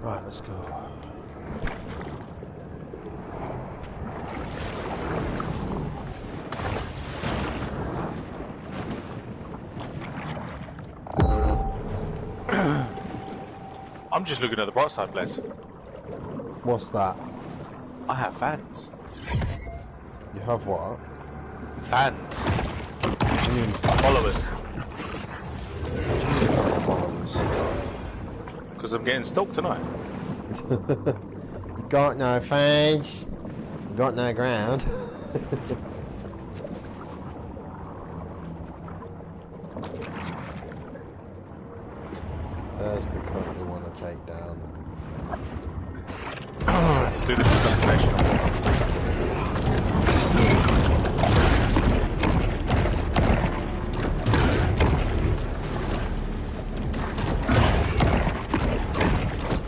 Right, let's go. I'm just looking at the bright side, Bless. What's that? I have fans. You have what? Fans. What do you mean? Followers. Followers. Because I'm getting stalked tonight. You got no fans. You got no ground. There's the cunt we want to take down. Let's do this assassination.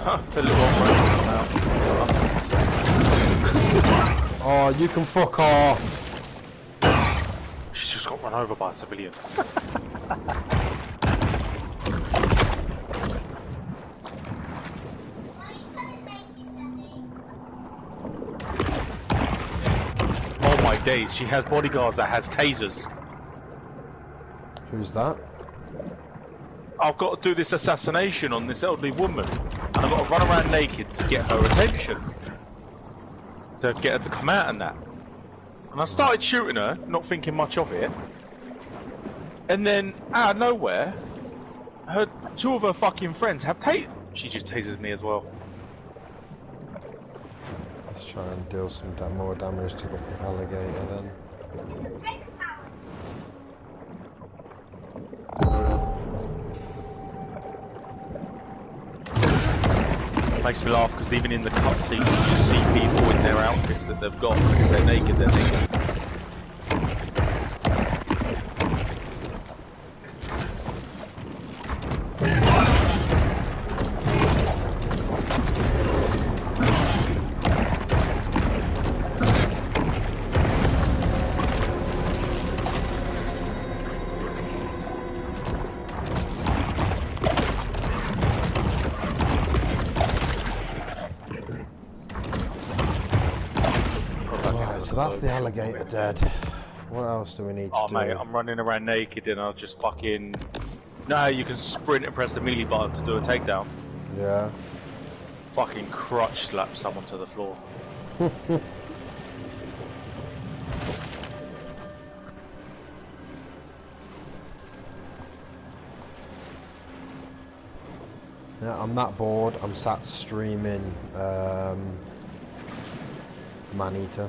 Huh, the little old friends come out. Oh, you can fuck off! She's just got run over by a civilian. Oh my days, she has bodyguards that has tasers. Who's that? I've got to do this assassination on this elderly woman, and I've got to run around naked to get her attention, to get her to come out and that. And I started shooting her, not thinking much of it, and then out of nowhere, two of her fucking friends have she just tasered me as well. Let's try and deal some more damage to the alligator then. Makes me laugh because even in the cutscenes you see people in their outfits that they've got. If they're naked, they're naked. So that's the alligator dead. What else do we need to do? Oh mate, I'm running around naked and I'll just fucking... No, you can sprint and press the melee button to do a takedown. Yeah. Fucking crotch slap someone to the floor. Yeah, I'm that bored. I'm sat streaming Maneater.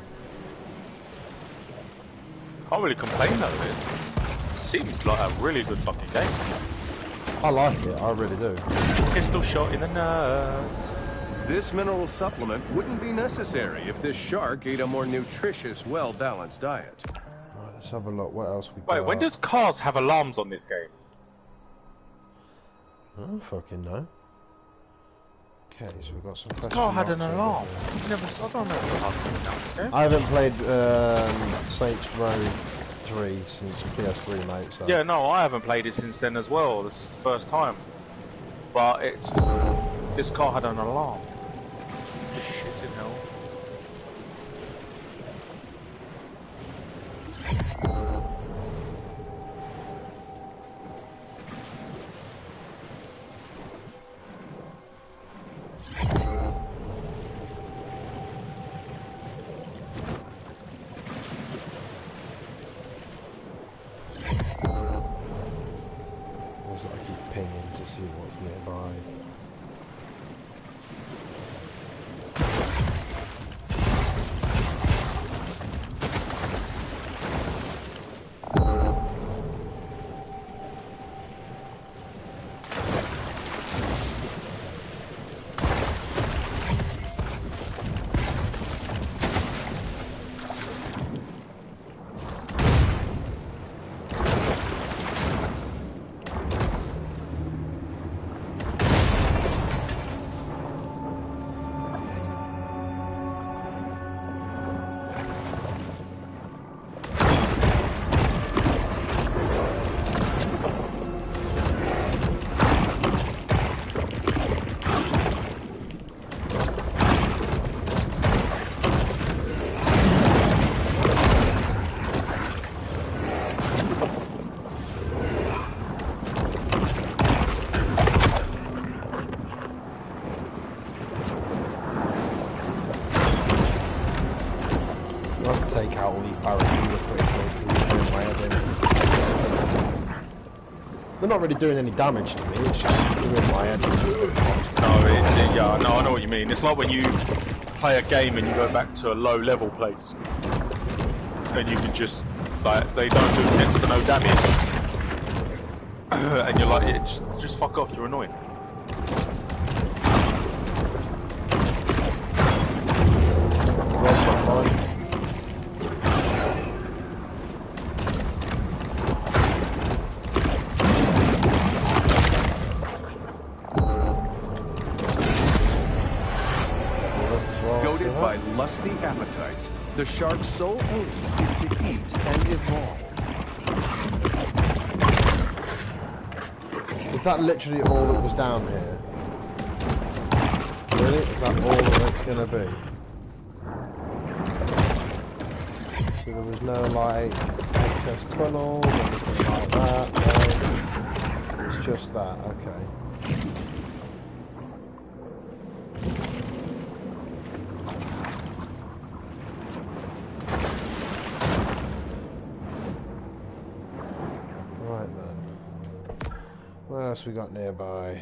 Can't really complain though, it seems like a really good fucking game. I like it, I really do. Pistol shot in the nuts. This mineral supplement wouldn't be necessary if this shark ate a more nutritious, well-balanced diet. Right, let's have a look. What else we got? Wait, when does cars have alarms on this game? I don't fucking know. Okay, so we've got some. This car had an alarm. I don't know if the cars down this game. I haven't played Saints Row 3 since PS3, mate. So. Yeah, no, I haven't played it since then as well. This is the first time. But this car had an alarm. Shit in hell. I keep pinging to see what's nearby. out all these barracuda pretty quickly. They're not really doing any damage to me, it's just doing my head. Yeah, no, I know what you mean. It's like when you play a game and you go back to a low level place. And you can just, like, they don't do next to no damage. And you're like, yeah, just fuck off, you're annoying. Goaded by lusty appetites, the shark's sole aim is to eat and evolve. Is that literally all that was down here? Really? Is that all that it's gonna be? So there was no like access tunnels or anything like that, no. It's just that, okay. Right then. What else we got nearby?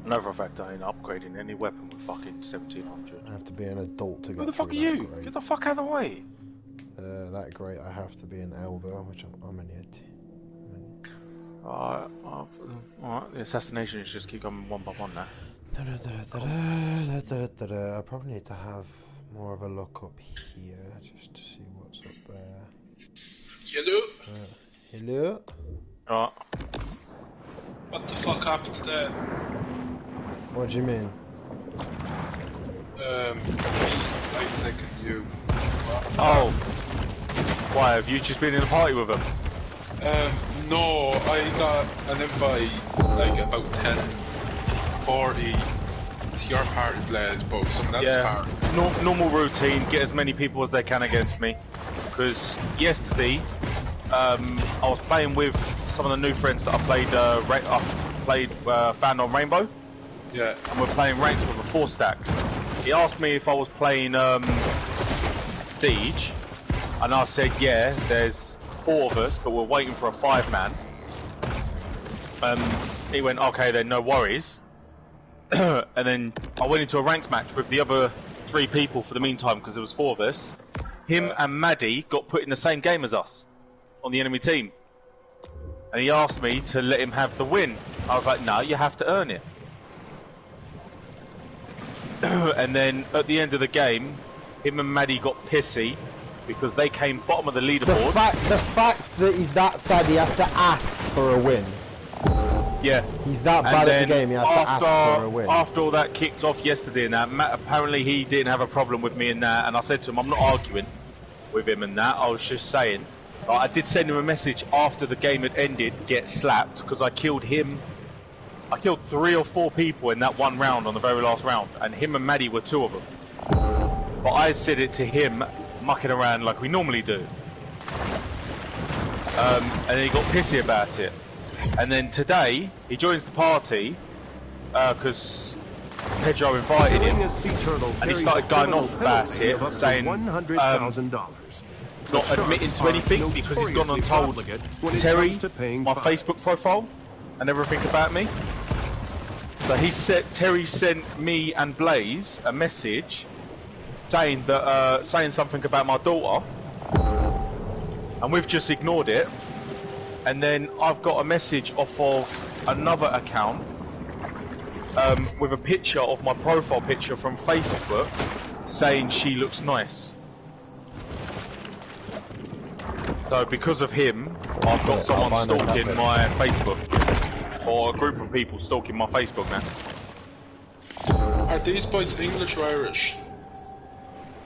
I know for a fact I ain't upgrading any weapon with fucking 1700. I have to be an adult to get Who the fuck are through you? that grade. Get the fuck out of the way. That great, I have to be an elder, which I'm an idiot. Alright, the assassinations just keep going one by one now. I probably need to have more of a look up here, just to see what's up there. Hello? Hello? Alright. What the fuck happened to that? What do you mean? Isaac and you. Oh! Why, have you just been in a party with them? No, I got an invite like about 10:40 to your party, Blaze, but someone else's party. Normal routine, get as many people as they can against me. Because yesterday, I was playing with some of the new friends that I played Found on Rainbow. Yeah. And we're playing ranked with a 4-stack. He asked me if I was playing Siege, and I said yeah, there's 4 of us, but we're waiting for a 5-man. He went, okay then, no worries. And then I went into a ranked match with the other 3 people for the meantime, because there was 4 of us. Him and Maddie got put in the same game as us, on the enemy team. And he asked me to let him have the win. I was like, no, you have to earn it. And then at the end of the game, him and Maddie got pissy because they came bottom of the leaderboard. The fact that he's that sad, he has to ask for a win. Yeah. He's that bad at the game, he has to ask for a win. After all that kicked off yesterday and that, apparently he didn't have a problem with me and that, and I said to him, I'm not arguing with him and that, I was just saying. I did send him a message after the game had ended, get slapped, because I killed him. I killed 3 or 4 people in that one round on the very last round, and him and Maddie were 2 of them. But I said it to him, mucking around like we normally do. And he got pissy about it. And then today, he joins the party, because Pedro invited him, and he started going off about it, saying, not admitting to anything, because he's gone and told Terry my Facebook profile and everything about me. So Terry sent me and Blaze a message saying that saying something about my daughter, and we've just ignored it. And then I've got a message off of another account with a picture of my profile picture from Facebook saying she looks nice. So because of him, I've got someone stalking my Facebook, or a group of people stalking my Facebook now. Are these boys English or Irish?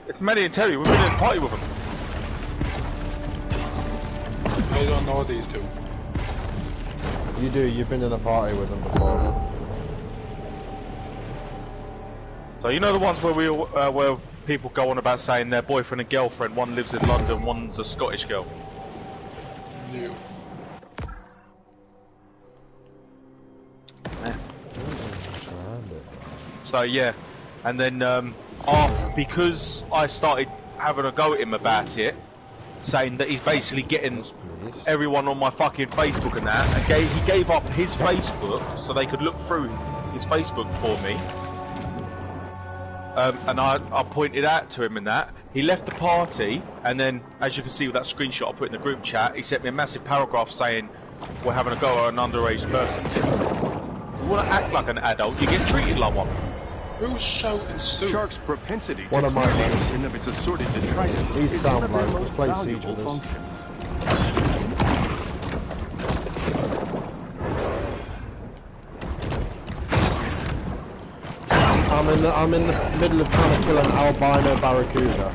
It's Maddie and Terry, we've been in a party with them. I don't know these 2. You do, you've been in a party with them before. So you know the ones where where people go on about saying their boyfriend and girlfriend, one lives in London, one's a Scottish girl. New. So yeah, And then because I started having a go at him about it, saying that he's basically getting everyone on my fucking Facebook and that, and he gave up his Facebook so they could look through his Facebook for me. And I pointed out to him and that. He left the party, and then, as you can see with that screenshot I put in the group chat, he sent me a massive paragraph saying, we're having a go at an underage person. You want to act like an adult, you get treated like one. Who's shouting soup? Shark's propensity One to of my clear the mates. ocean of its assorted detritus These is sound one of their like most play valuable sieges. functions. I'm in the middle of trying to kill an albino barracuda.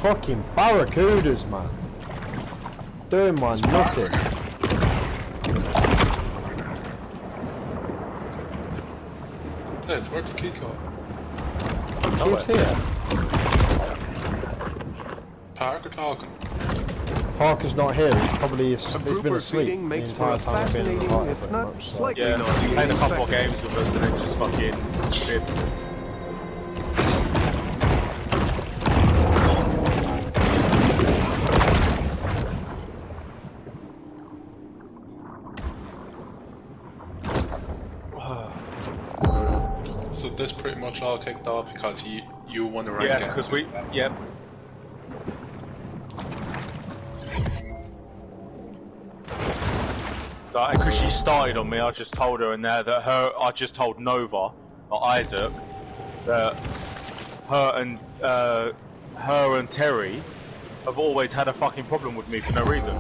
Fucking barracudas, man. Doing my nutting. Let's where's the key card? Who's here? Parker talking. Parker's not here, he's probably he's been Grouper asleep feeding the makes for entire a time I've been in the fascinating, party, if pretty not much, so. slightly Yeah, he played a couple of nauseating games with us and then just fucking disappeared. So this pretty much all kicked off because you won a rank. Yeah, because we, yep. Because she started on me, I just told her in there that I just told Nova, or Isaac, that her and Terry have always had a fucking problem with me for no reason.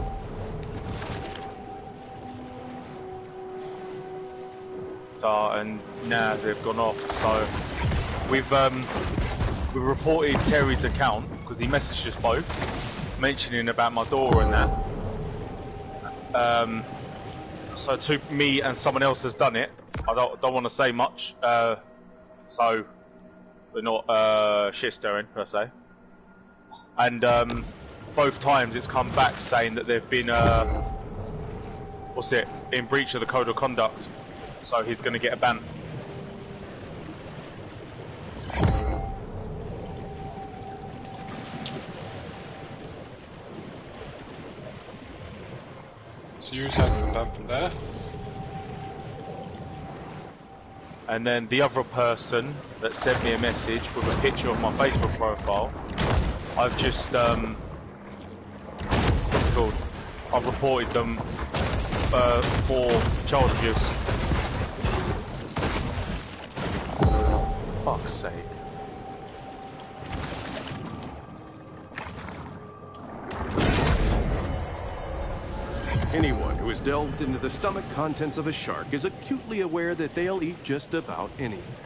So, and now they've gone off. So we've reported Terry's account because he messaged us both, mentioning about my daughter and that. So me and someone else has done it. I don't want to say much, so we're not shit stirring per se. And both times it's come back saying that they've been in breach of the code of conduct. So he's going to get a ban. So you had the ban from there. And then the other person that sent me a message with a picture of my Facebook profile, I've just what's it called? I've reported them for child abuse. Fuck's sake. Anyone who has delved into the stomach contents of a shark is acutely aware that they'll eat just about anything.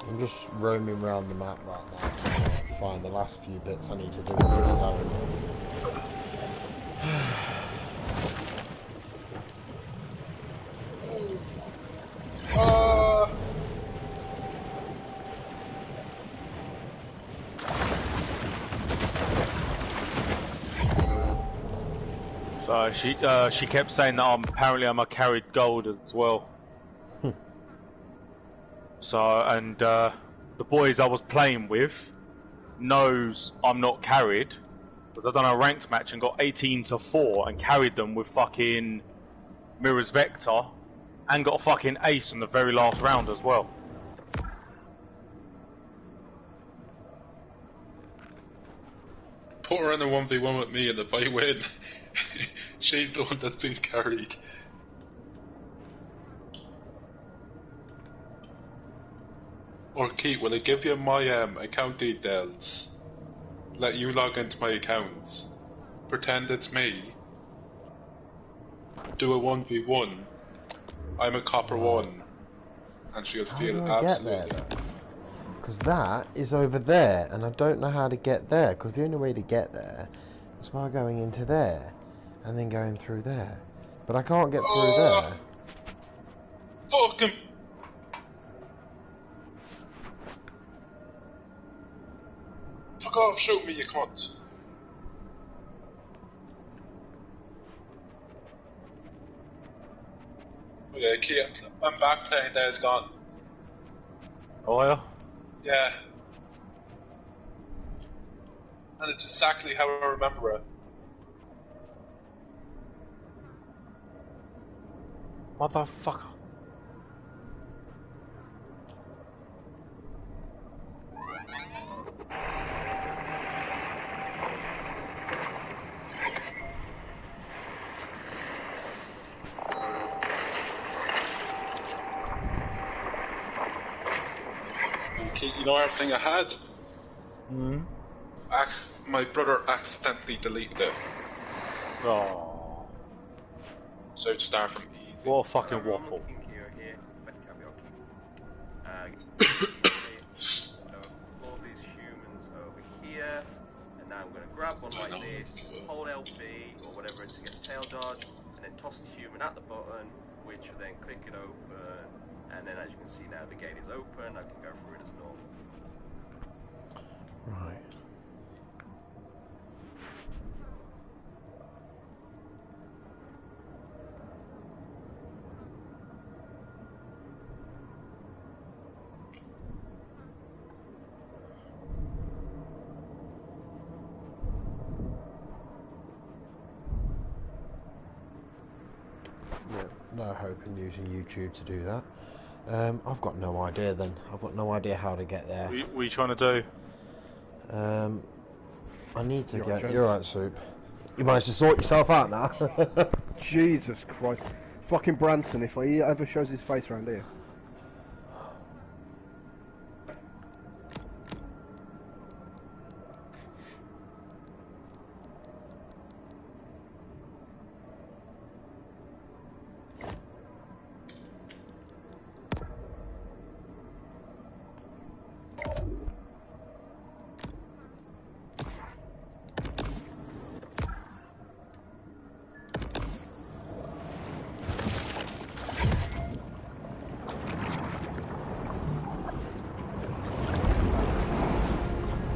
I'm just roaming around the map right now to find the last few bits I need to do in this zone. So she kept saying that apparently I'm a carried gold as well. So, and the boys I was playing with knows I'm not carried because I've done a ranked match and got 18-4 and carried them with fucking Mirror's Vector and got a fucking ace in the very last round as well. Put her in a 1v1 with me and if I win, she's the one that's been carried. Or Keith, will I give you my account details? Let you log into my accounts. Pretend it's me. Do a 1v1. I'm a copper 1. and she'll How feel do I get there, absolutely. though? Because that is over there, and I don't know how to get there, because the only way to get there is by going into there, and then going through there. But I can't get through there. Fucking. Fuck off, shoot me, you cunt. Okay, Kia, I'm back playing Days Gone. Oh yeah? Yeah. And it's exactly how I remember it. Motherfucker. You know everything I had? Hmm? My brother accidentally deleted it. Oh. So to start from easy. What a fucking waffle. All these humans over here, and now I'm going to grab one like this, hold LB or whatever to get a tail dodge, and then toss the human at the button, which will then click it open, and then as you can see now the gate is open, I can go through it as normal. Right. Yeah, no hope in using YouTube to do that. I've got no idea then. I've got no idea how to get there. What are you trying to do? I need to You're get... right, You're right, Soup. You managed to sort yourself out now. Jesus Christ. Fucking Branson, if he ever shows his face around here.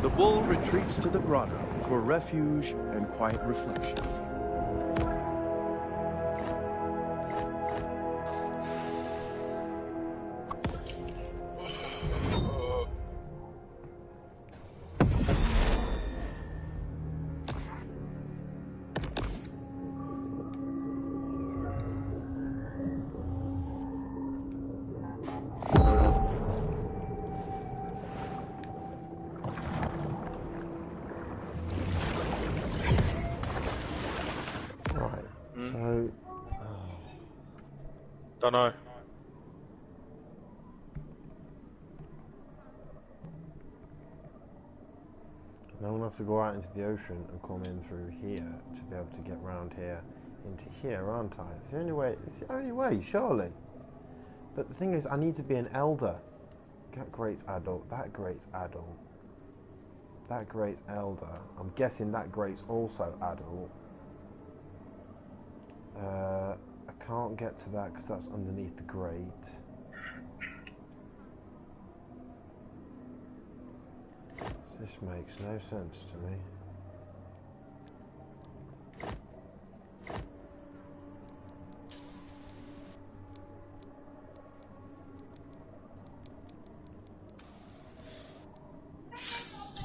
The bull retreats to the grotto for refuge and quiet reflection. Right, so... Don't know. Now I'm going to have to go out into the ocean and come in through here to be able to get round here into here, aren't I? It's the only way, surely. But the thing is, I need to be an elder. That great adult, that great adult, that great elder. I'm guessing that great's also adult. I can't get to that because that's underneath the grate. This makes no sense to me.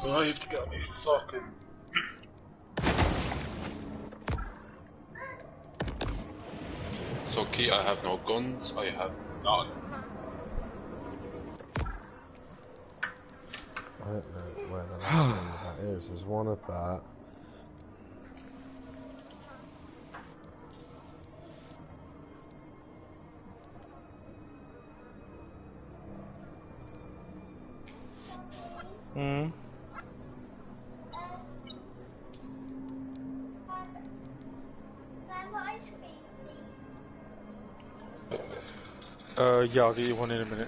Oh, you have to get me fucking. So, Key, I have no guns, I have none. I don't know where the last one of that is. There's one of that. Hmm. Yeah, I'll get you one in a minute.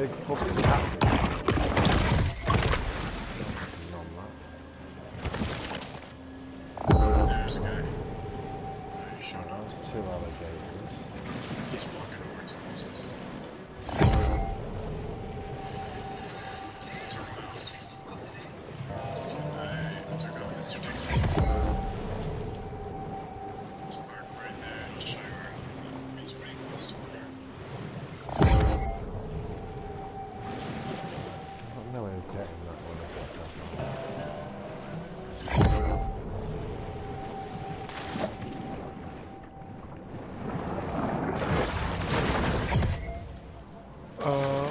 big fucking captain. There's a guy. He showed up. There's 2 alligators. He's walking over towards us. Took out Mr. Dixon. It's parked right there. I'll show you where he's pretty close to water. I don't know how to get in that one.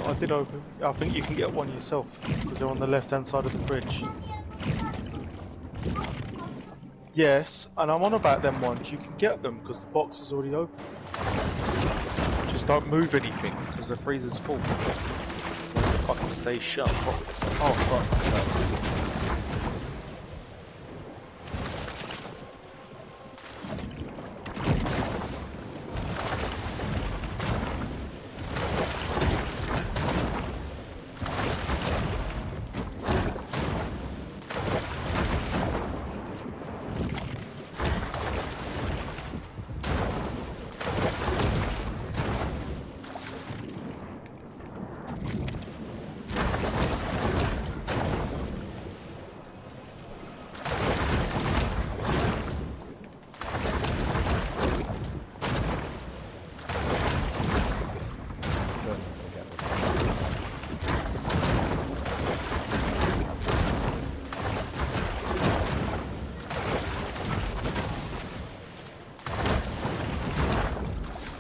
I did open. I think you can get one yourself because they're on the left-hand side of the fridge. Yes, and I'm on about them ones. You can get them because the box is already open. Just don't move anything because the freezer's full. It fucking stays shut. Oh fuck.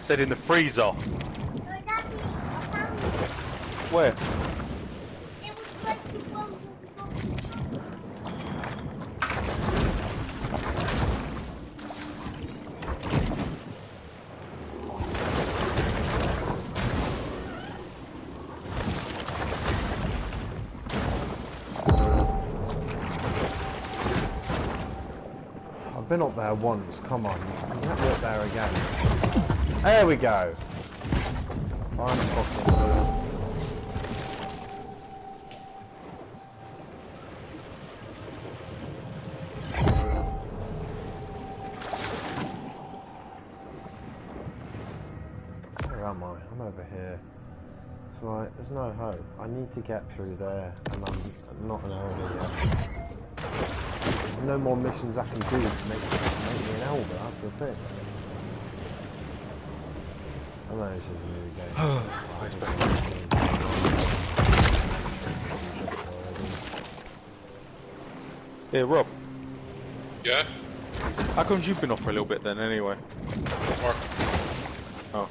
Said in the freezer. No, Daddy, I found it. Where? It was like the one with the I've been up there once, come on. You can't be up there again. There we go. I'm fucking Where am I? I'm over here. It's like, there's no hope. I need to get through there, and I'm not an elder yet. There's no more missions I can do to make me an elder, that's the thing. I know this is a new game. It's Yeah, Rob. Yeah? How comes you've been off for a little bit then, anyway? Work. Oh.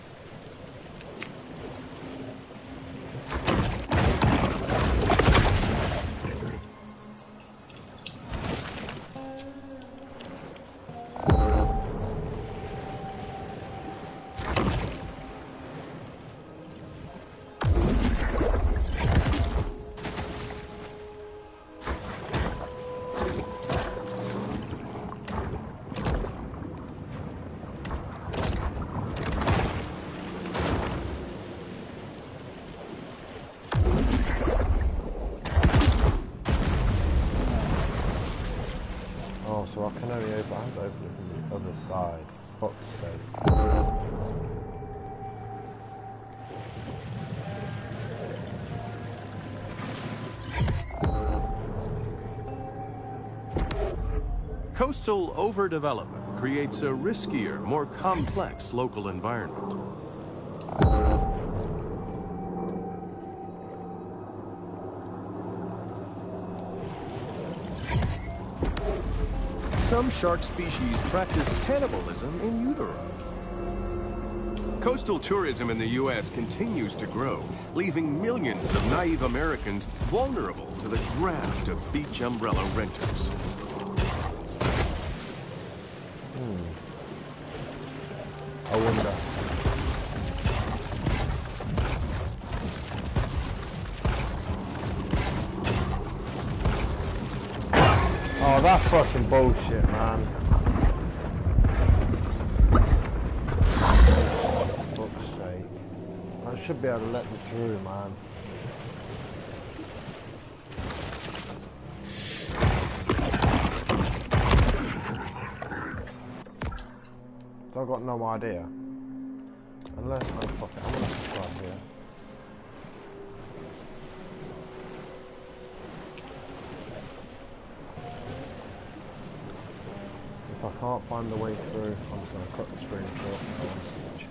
So I can only open, I have to open it from the other side. Fuck's sake. Coastal overdevelopment creates a riskier, more complex local environment. Some shark species practice cannibalism in utero. Coastal tourism in the U.S. continues to grow, leaving millions of naive Americans vulnerable to the graft of beach umbrella renters. I wonder. Oh, that's fucking bullshit, man. For fuck's sake. I should be able to let them through, man. So I've got no idea. Unless, oh fuck it, I'm gonna subscribe here. If I can't find the way through, I'm just gonna cut the screen short and go on siege.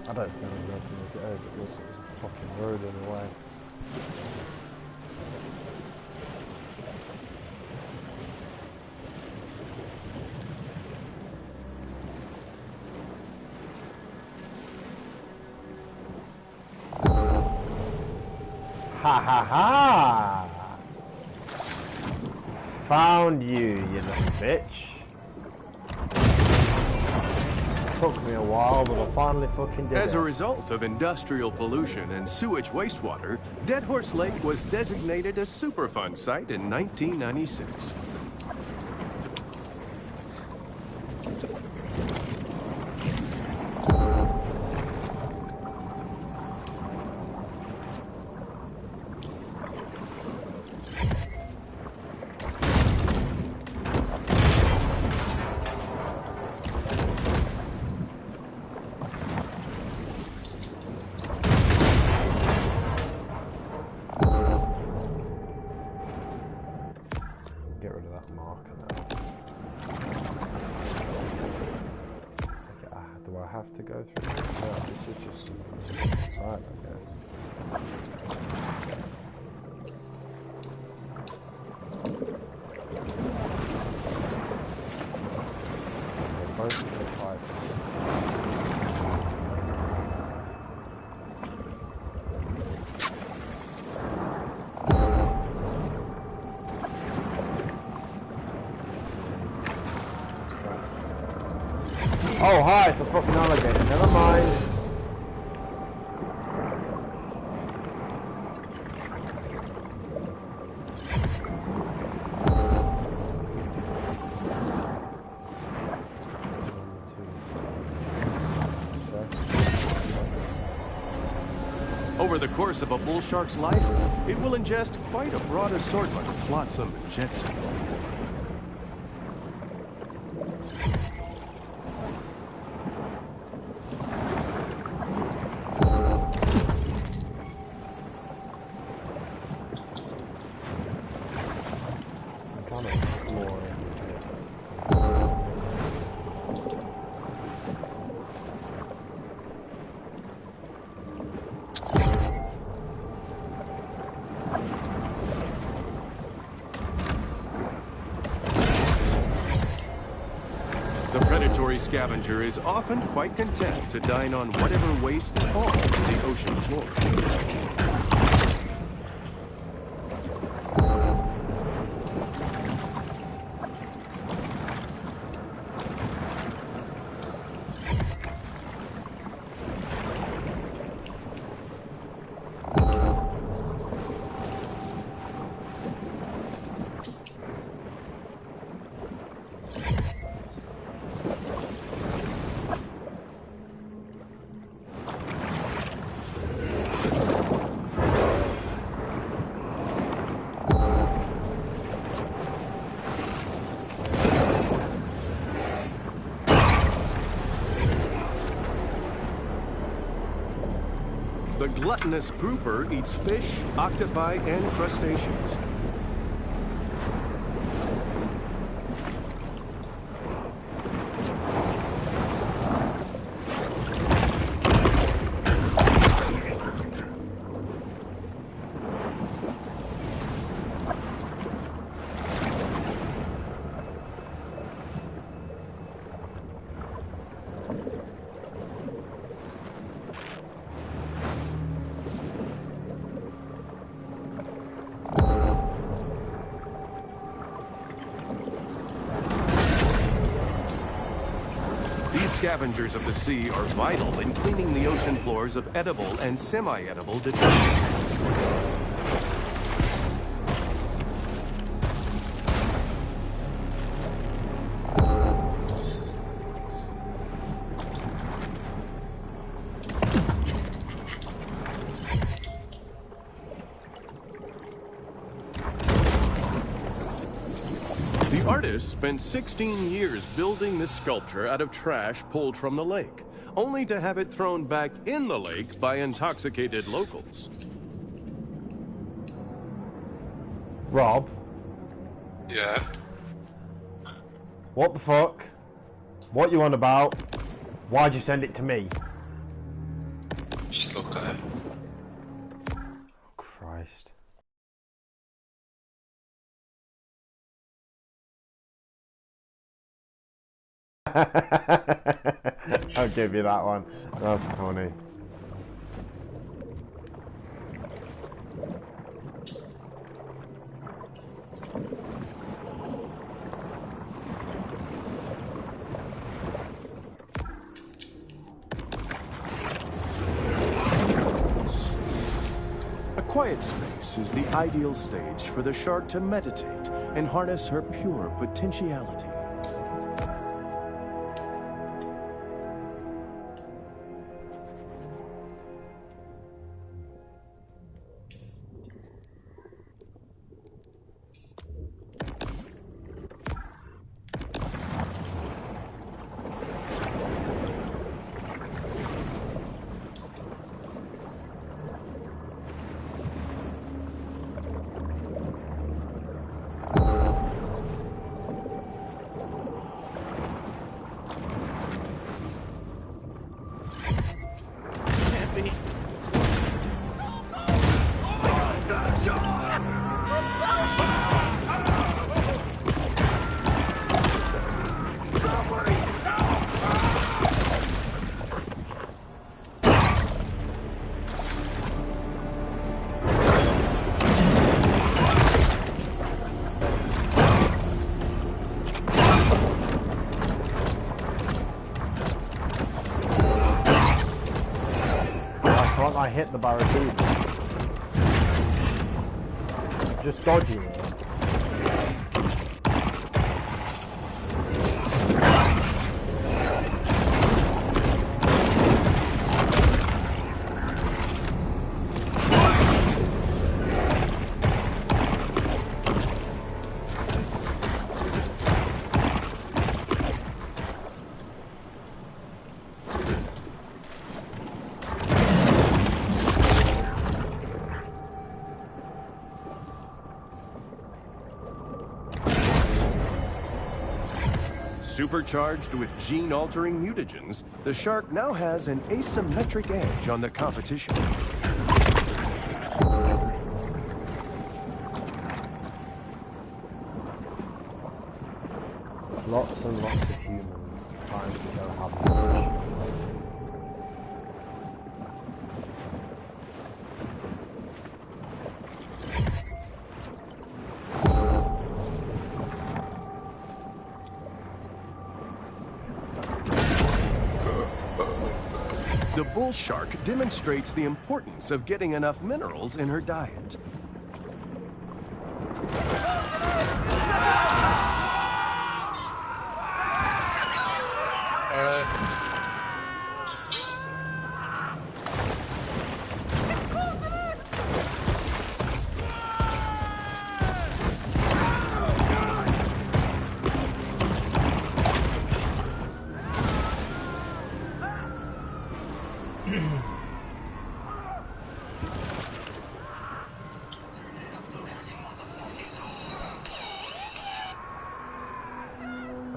I don't think I'm going to make it over. It looks like there's a fucking road in the way. Ha ha ha! Found you, you little bitch. Took me a while, but I finally fucking did it. As a result of industrial pollution and sewage wastewater, Dead Horse Lake was designated a Superfund site in 1996. Get rid of that marker now. Okay, do I have to go through this? No, this is just side, I guess. They're both of the type. Oh, hi, it's a fucking alligator. Never mind. Over the course of a bull shark's life, it will ingest quite a broad assortment of flotsam and jetsam. The predatory scavenger is often quite content to dine on whatever wastes fall to the ocean floor. The gluttonous grouper eats fish, octopi, and crustaceans. These scavengers of the sea are vital in cleaning the ocean floors of edible and semi-edible detritus. The Artists spent 16 years building this sculpture out of trash pulled from the lake, only to have it thrown back in the lake by intoxicated locals. Rob, Yeah. what the fuck? What you on about? Why'd you send it to me? Just look at it. Christ. I'll give you that one. That's funny. A quiet space is the ideal stage for the shark to meditate and harness her pure potentiality. I hit the barracuda. Just dodging it. Supercharged with gene-altering mutagens, the shark now has an asymmetric edge on the competition. Lots and lots of humans trying to go have lunch. The bull shark demonstrates the importance of getting enough minerals in her diet.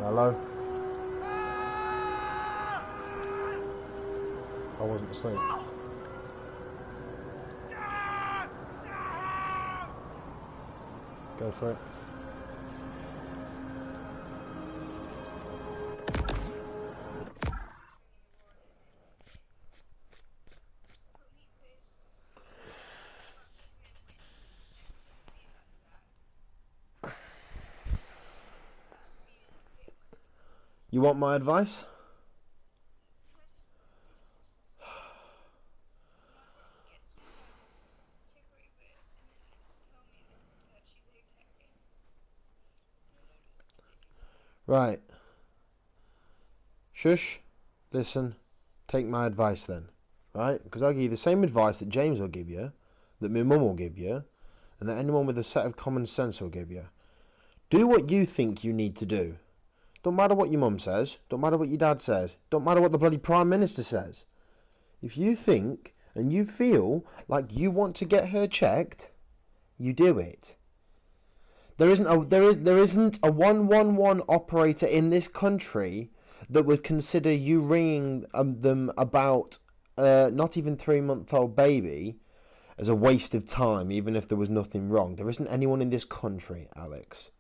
Hello? I wasn't asleep. Go for it. You want my advice? Right. Shush. Listen. Take my advice then. Right? Because I'll give you the same advice that James will give you, that my mum will give you, and that anyone with a set of common sense will give you. Do what you think you need to do. Don't matter what your mum says. Don't matter what your dad says. Don't matter what the bloody Prime Minister says. If you think and you feel like you want to get her checked, you do it. There isn't a 111 operator in this country that would consider you ringing them about not even 3-month-old baby as a waste of time, even if there was nothing wrong. There isn't anyone in this country, Alex.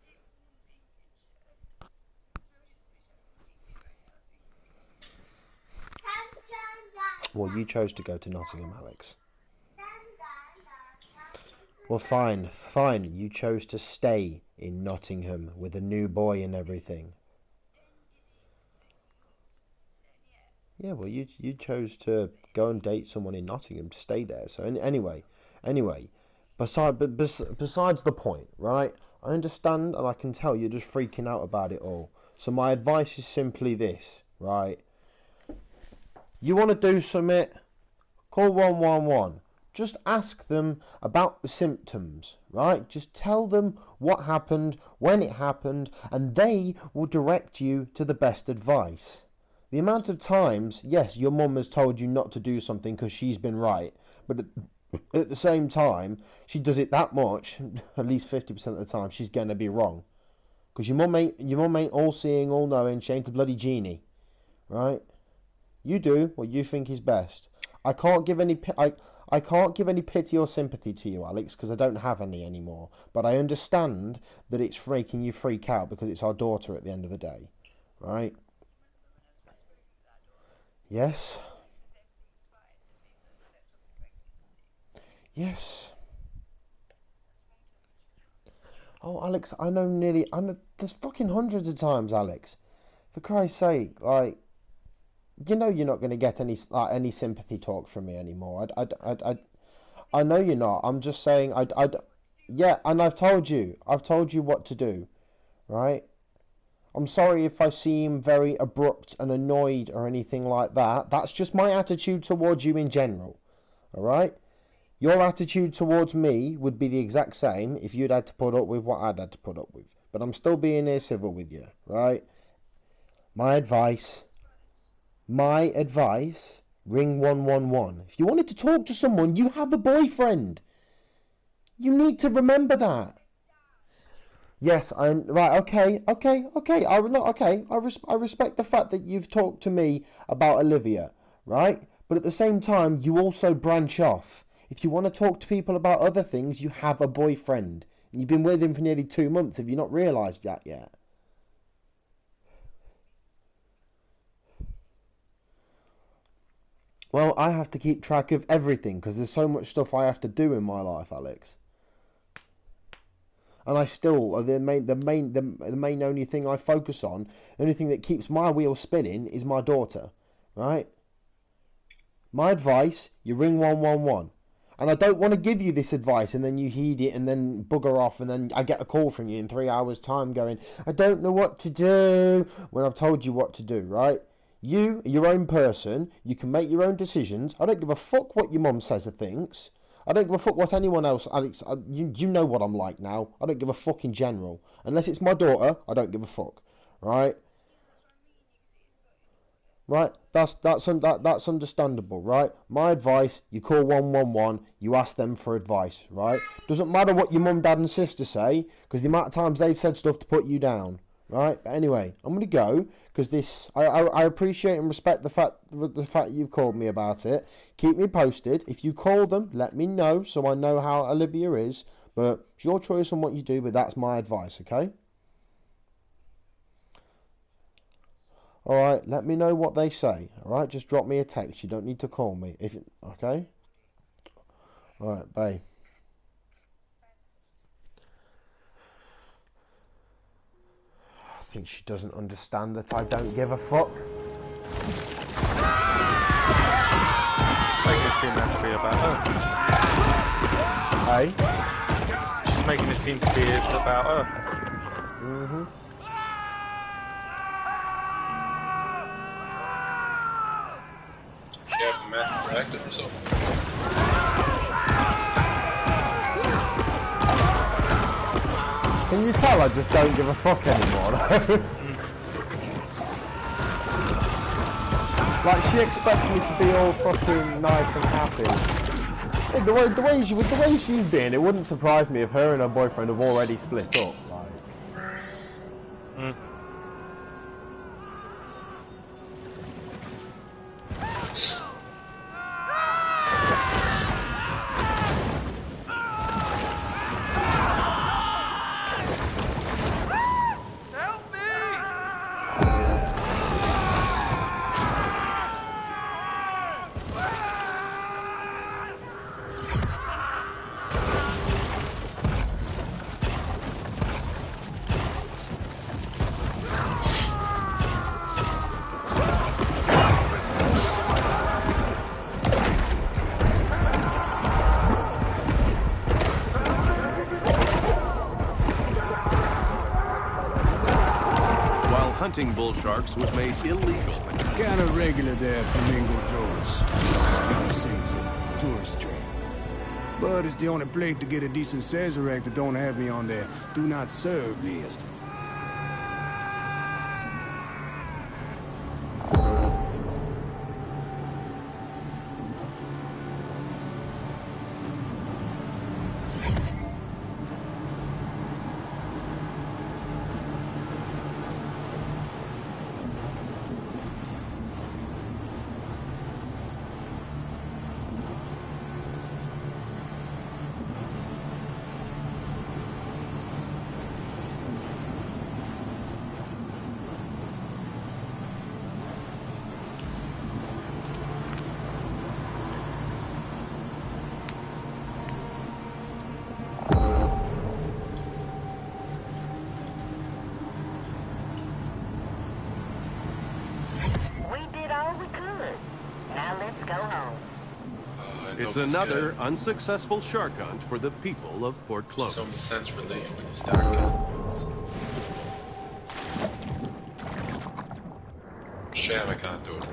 Well, you chose to go to Nottingham, Alex. Well, fine. You chose to stay in Nottingham with a new boy and everything. Yeah, well, you chose to go and date someone in Nottingham to stay there. So anyway, besides the point, right? I understand and I can tell you're just freaking out about it all. So my advice is simply this, right? You want to do something? Call 111. Just ask them about the symptoms, right? Just tell them what happened, when it happened, and they will direct you to the best advice. The amount of times, yes, your mum has told you not to do something because she's been right, but at the same time, she does it that much, at least 50% of the time, she's going to be wrong. Because your mum ain't all-seeing, all-knowing, she ain't a bloody genie, right? You do what you think is best. I can't give any pity or sympathy to you, Alex, because I don't have any anymore. But I understand that it's making you freak out because it's our daughter at the end of the day, right? Yes. Yes. Oh, Alex, I know there's fucking hundreds of times, Alex. For Christ's sake, like, you know you're not going to get any sympathy talk from me anymore. I know you're not. I'm just saying, yeah, and I've told you what to do, right? I'm sorry if I seem very abrupt and annoyed or anything like that. That's just my attitude towards you in general, alright? Your attitude towards me would be the exact same if you'd had to put up with what I'd had to put up with. But I'm still being here civil with you, right? My advice, ring 111. If you wanted to talk to someone, you have a boyfriend. You need to remember that. Yes, right. Okay. I respect the fact that you've talked to me about Olivia, right? But at the same time, you also branch off. If you want to talk to people about other things, you have a boyfriend. And you've been with him for nearly 2 months. Have you not realised that yet? Well, I have to keep track of everything because there's so much stuff I have to do in my life, Alex. And I still, the main only thing I focus on, the only thing that keeps my wheel spinning is my daughter, right? My advice, you ring 111. And I don't want to give you this advice and then you heed it and then bugger off and then I get a call from you in 3 hours' time going, I don't know what to do, when I've told you what to do, right? You are your own person, you can make your own decisions. I don't give a fuck what your mum says or thinks. I don't give a fuck what anyone else, Alex, you know what I'm like now. I don't give a fuck in general. Unless it's my daughter, I don't give a fuck. Right? Right? That's understandable, right? My advice, you call 111, you ask them for advice, right? Doesn't matter what your mum, dad and sister say, because the amount of times they've said stuff to put you down. Right? But anyway, I'm going to go, because I appreciate and respect the fact you've called me about it. Keep me posted. If you call them, let me know, so I know how Olivia is. But it's your choice on what you do, but that's my advice, okay? Alright, let me know what they say. Alright, just drop me a text. You don't need to call me. Okay? Alright, bye. I think she doesn't understand that I don't give a fuck. Making it seem that to be about her. Hey? She's making it seem to be it's about her. Mm-hmm. She have the meth corrected or something. Can you tell I just don't give a fuck anymore? Like, she expects me to be all fucking nice and happy. Hey, the way she's being, it wouldn't surprise me if her and her boyfriend have already split up. Like. Hunting bull sharks was made illegal. Kinda regular there at Flamingo Joe's. People say it's a tourist trap. But it's the only place to get a decent Sazerac that don't have me on their do not serve list. It's another unsuccessful shark hunt for the people of Port Clovis. Some sense relief when you start getting this. Shame I can't do it.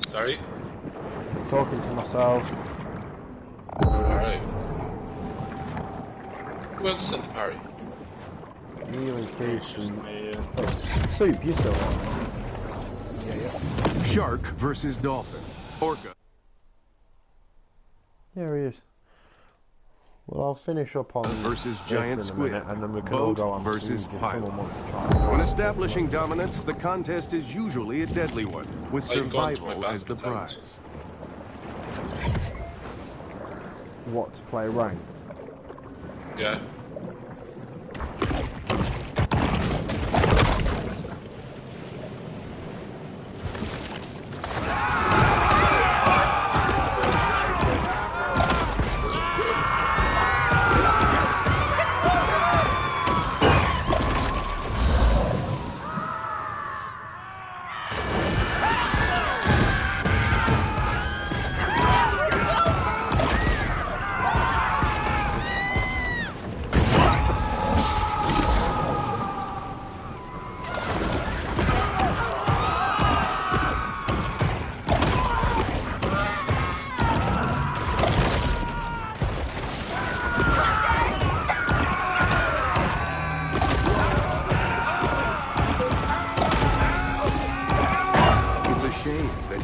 Sorry? Talking to myself. Alright. Who else sent the party? You and Keith and... Soup, you still on? Yeah. Shark versus dolphin. Orca. Here he is. Well, I'll finish up on versus giant squid, and then we can boat all go on versus pilot. When When establishing dominance, the contest is usually a deadly one, with survival as the prize. What, to play ranked? Yeah.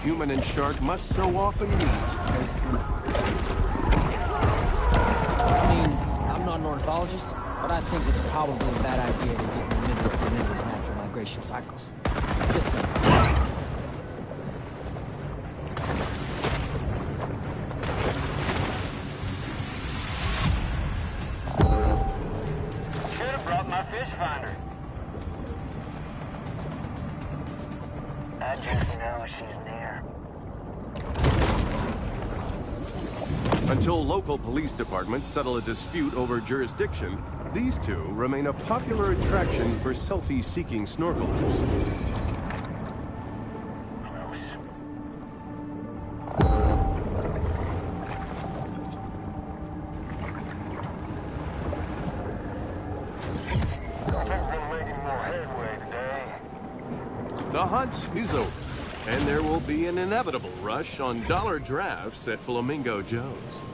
Human and shark must so often meet. I mean, I'm not an ornithologist, but I think it's probably a bad idea to get in the middle of flamingos' natural migration cycles. Just saying. Should have brought my fish finder. I just know she's near. Until local police departments settle a dispute over jurisdiction, these two remain a popular attraction for selfie-seeking snorkelers. The hunt is over, and there will be an inevitable rush on dollar drafts at Flamingo Joe's.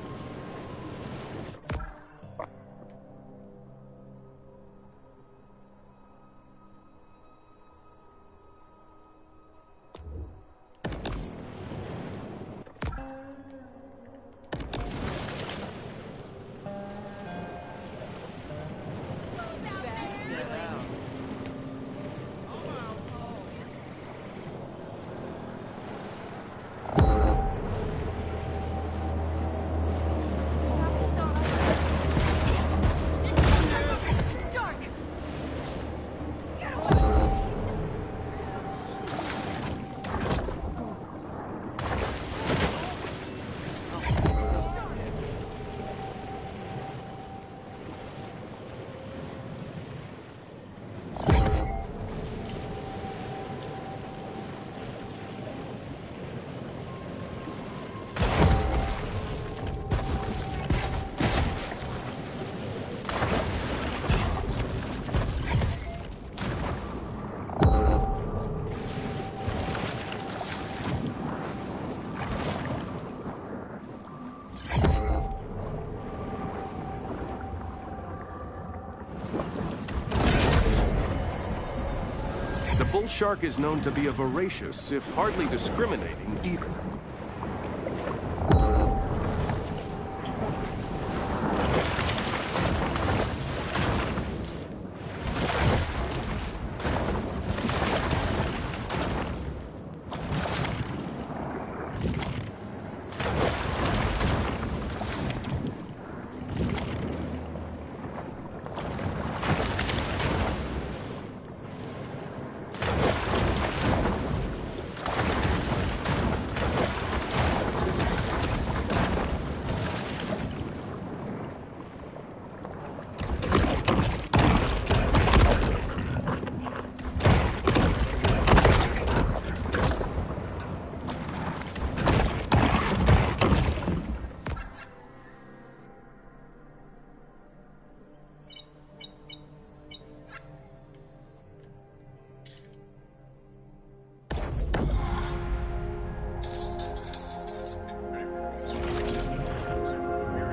bull shark is known to be a voracious, if hardly discriminating, eater.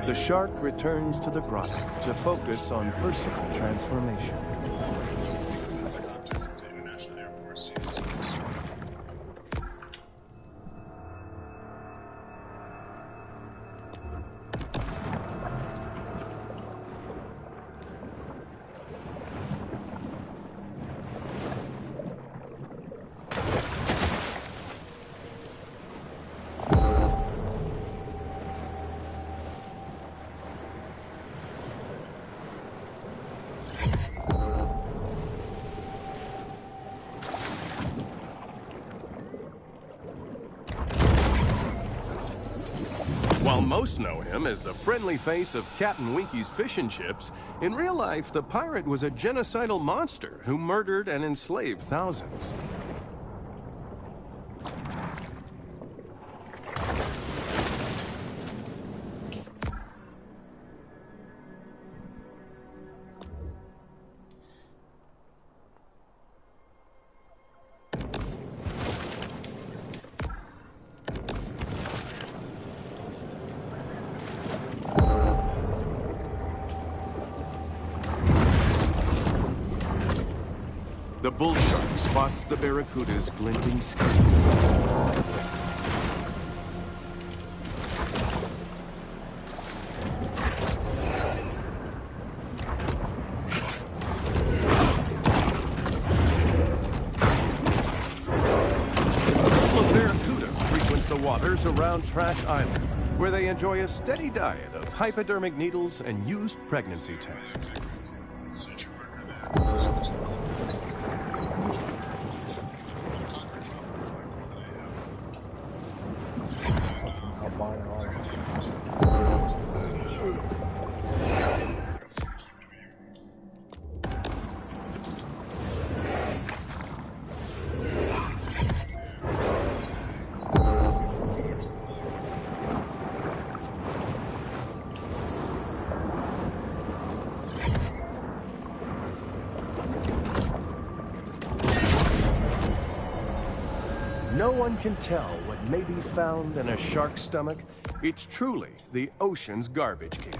The shark returns to the grotto to focus on personal transformation. While most know him as the friendly face of Captain Winky's fish and chips, in real life, the pirate was a genocidal monster who murdered and enslaved thousands. The bull shark spots the barracuda's glinting scales. A school of barracuda frequents the waters around Trash Island, where they enjoy a steady diet of hypodermic needles and used pregnancy tests. No one can tell what may be found in a shark's stomach. It's truly the ocean's garbage can.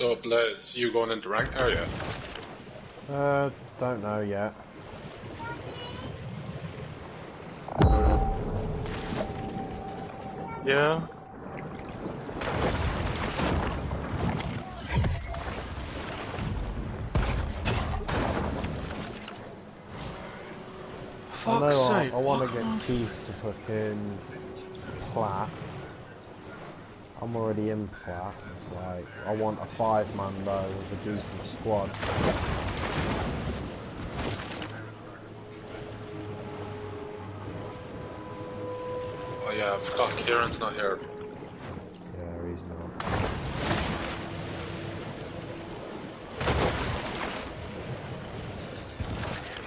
So, Blaze, you going into rank area? Don't know yet. Yeah. Fuck's sake. I want to get Keith to fucking plat. I'm already in plat. Like, I want a 5-man though with a decent squad. Oh yeah, I forgot Kieran's not here. Yeah, he's not.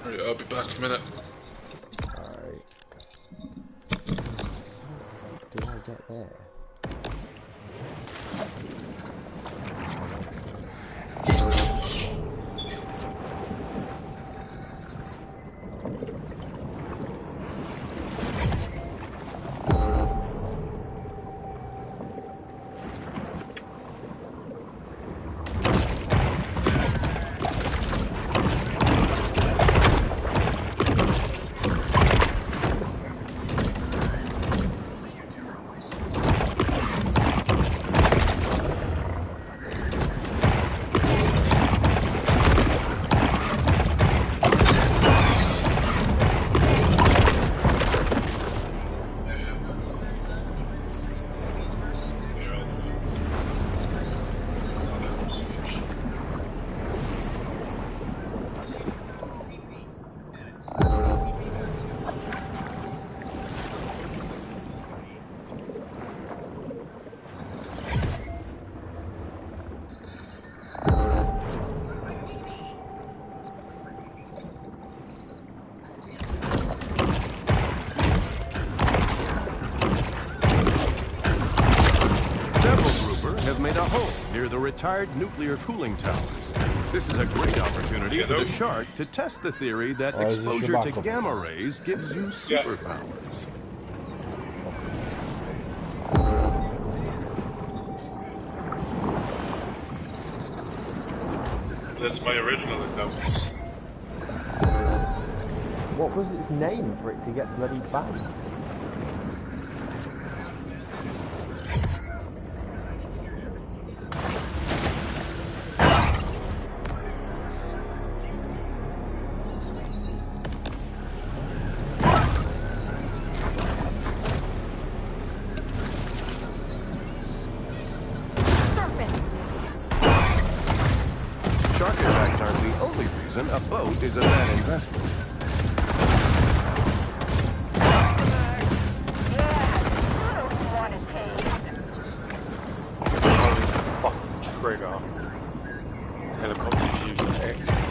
Right, I'll be back in a minute. Alright. How do I get there? Retired nuclear cooling towers. This is a great opportunity for the shark to test the theory that exposure to gamma rays gives you superpowers. That's my original accounts. What was its name for it to get bloody banned? A boat is a bad investment. Fucking trigger. Helicopters use an excellent.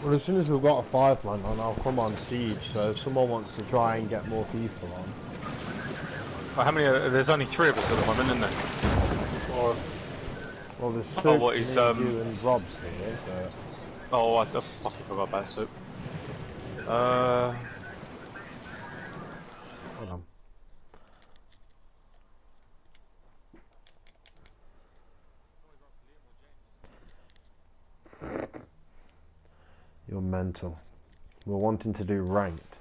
Well, as soon as we've got a fire plant on, I'll come on siege. So if someone wants to try and get more people on. Well, how many? There's only 3 of us at the moment, isn't there? 4. Well, there's Soup, Oh, what is you and Rob's here, but... Oh, I fucking forgot about Soup. Hold on. You're mental. We're wanting to do ranked.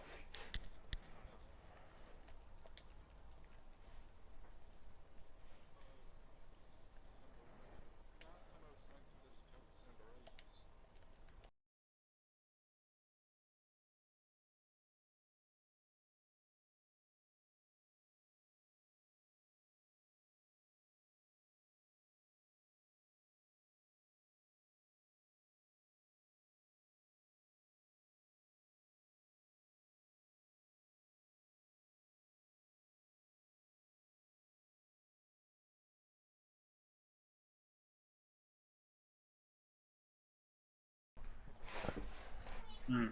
Hmm.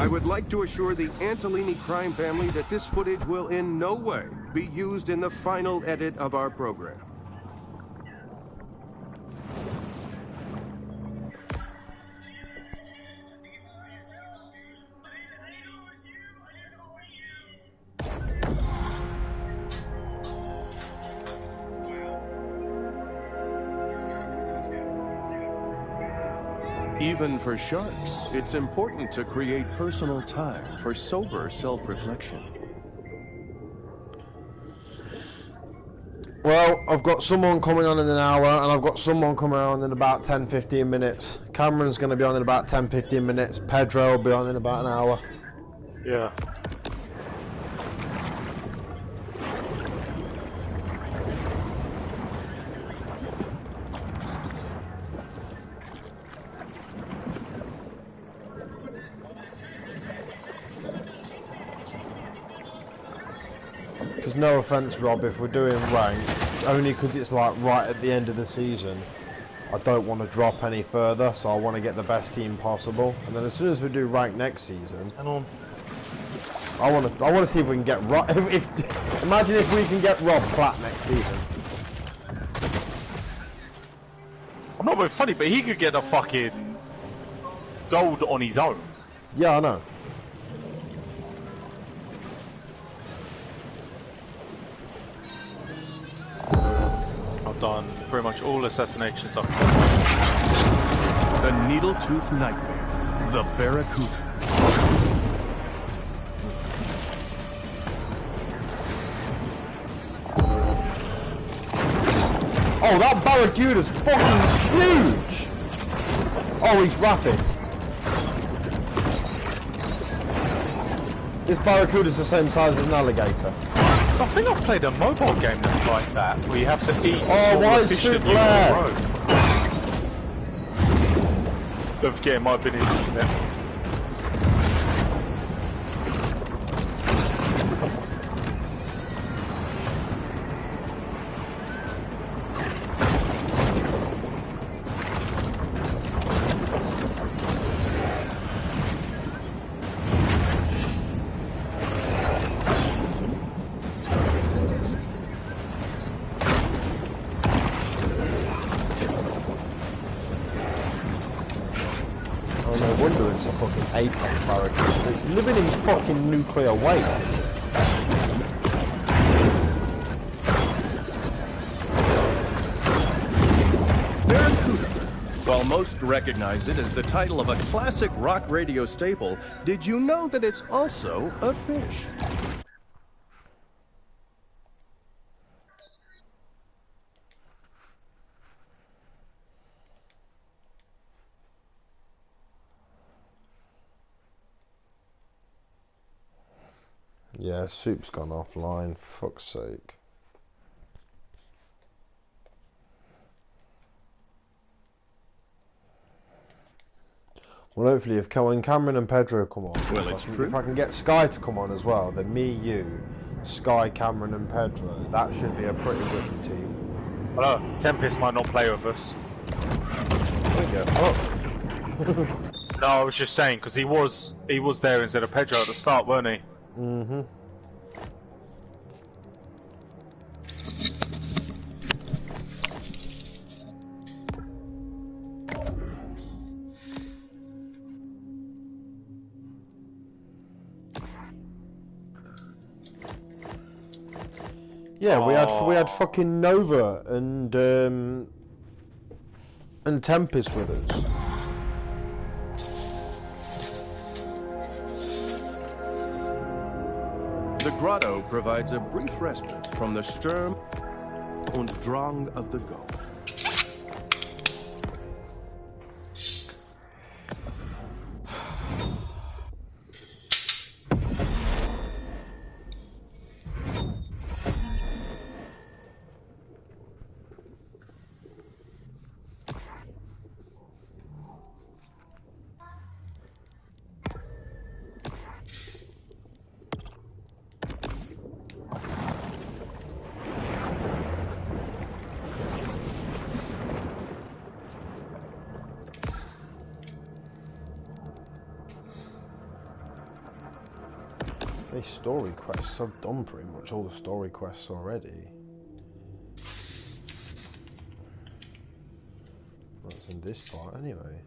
I would like to assure the Antolini crime family that this footage will in no way be used in the final edit of our program. Even for sharks, it's important to create personal time for sober self-reflection. Well, I've got someone coming on in an hour, and I've got someone coming on in about 10-15 minutes. Cameron's going to be on in about 10-15 minutes. Pedro will be on in about an hour. Yeah. Because no offence, Rob, if we're doing ranked, only because it's like right at the end of the season, I don't want to drop any further, so I want to get the best team possible. And then as soon as we do rank next season, hang on, I want to see if we can get Rob. Imagine if we can get Rob flat next season. I'm not being funny, but he could get a fucking gold on his own. Yeah, I know. I've done pretty much all assassinations I've done. The Needletooth Nightmare, the Barracuda. Oh, that Barracuda's fucking huge! Oh, he's rapid. This Barracuda's the same size as an alligator. I think I've played a mobile game that's like that, where you have to eat why is fish Soup that you there? on the road. Don't forget, it might have been his internet. Apex Barracuda. It's living in fucking nuclear waste. Barracuda. While most recognize it as the title of a classic rock radio staple, did you know that it's also a fish? Yeah, Soup's gone offline, fuck's sake. Well, hopefully if Cameron and Pedro come on, well, it's true. If I can get Sky to come on as well, then me, you, Sky, Cameron and Pedro, that should be a pretty good team. Hello, Tempest might not play with us. There we go. Oh. No, I was just saying, because he was there instead of Pedro at the start, weren't he? Mm-hmm. Yeah, we had fucking Nova and Tempest with us. The grotto provides a brief respite from the Sturm und Drang of the Gulf. These story quests, I've done pretty much all the story quests already. That's in this part anyway.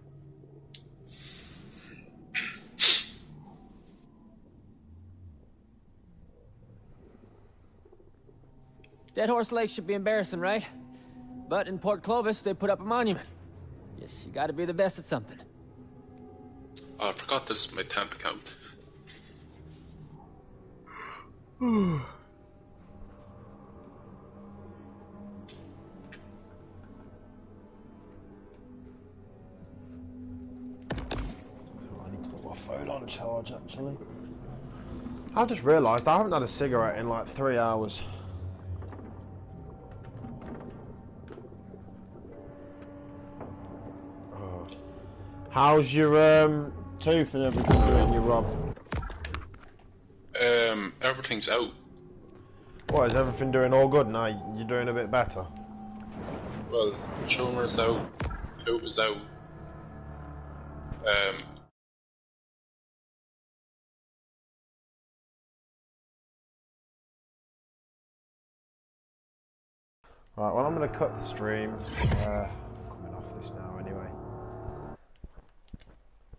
Dead Horse Lake should be embarrassing, right? But in Port Clovis, they put up a monument. Yes, you gotta be the best at something. Oh, I forgot this is my temp account. I need to put my phone on charge actually. I just realised I haven't had a cigarette in like 3 hours. Oh. How's your tooth and everything doing, you Rob? Everything's out. What, is everything doing all good now? You're doing a bit better? Well, Schumer's out, Coop is out. Right, well I'm going to cut the stream.